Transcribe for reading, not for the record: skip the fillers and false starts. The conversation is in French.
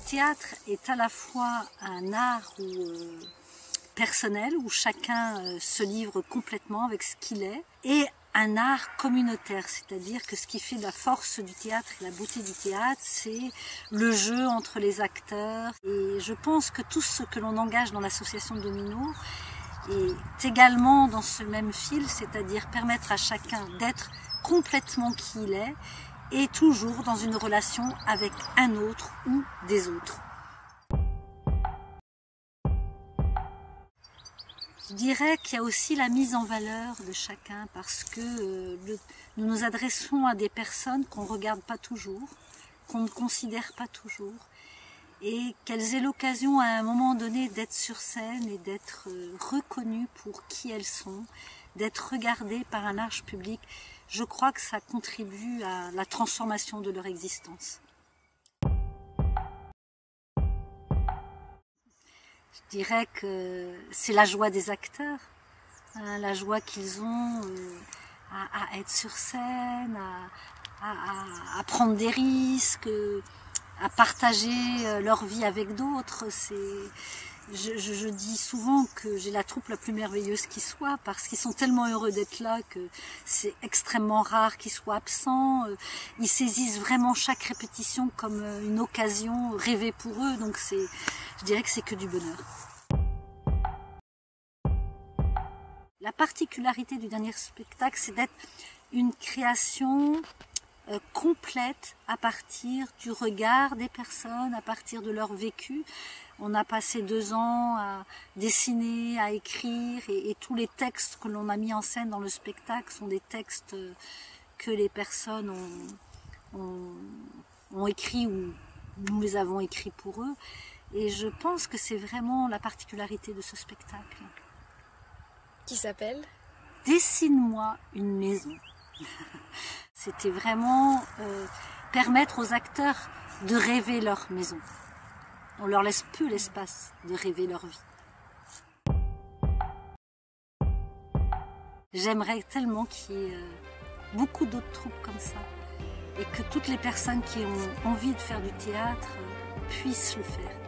théâtre est à la fois un art personnel où chacun se livre complètement avec ce qu'il est, et un art communautaire, c'est-à-dire que ce qui fait la force du théâtre et la beauté du théâtre, c'est le jeu entre les acteurs. Et je pense que tout ce que l'on engage dans l'association Domino est également dans ce même fil, c'est-à-dire permettre à chacun d'être complètement qui il est et toujours dans une relation avec un autre ou des autres. Je dirais qu'il y a aussi la mise en valeur de chacun parce que nous nous adressons à des personnes qu'on ne regarde pas toujours, qu'on ne considère pas toujours, et qu'elles aient l'occasion à un moment donné d'être sur scène et d'être reconnues pour qui elles sont, d'être regardées par un large public. Je crois que ça contribue à la transformation de leur existence. Je dirais que c'est la joie des acteurs, hein, la joie qu'ils ont à être sur scène, à prendre des risques, à partager leur vie avec d'autres. Je dis souvent que j'ai la troupe la plus merveilleuse qui soit parce qu'ils sont tellement heureux d'être là que c'est extrêmement rare qu'ils soient absents. Ils saisissent vraiment chaque répétition comme une occasion rêvée pour eux, donc je dirais que c'est que du bonheur. La particularité du dernier spectacle, c'est d'être une création complète à partir du regard des personnes, à partir de leur vécu. On a passé 2 ans à dessiner, à écrire, et tous les textes que l'on a mis en scène dans le spectacle sont des textes que les personnes ont écrits ou nous les avons écrits pour eux. Et je pense que c'est vraiment la particularité de ce spectacle. Qui s'appelle ? Dessine-moi une maison. C'était vraiment permettre aux acteurs de rêver leur maison. On leur laisse peu l'espace de rêver leur vie. J'aimerais tellement qu'il y ait beaucoup d'autres troupes comme ça et que toutes les personnes qui ont envie de faire du théâtre puissent le faire.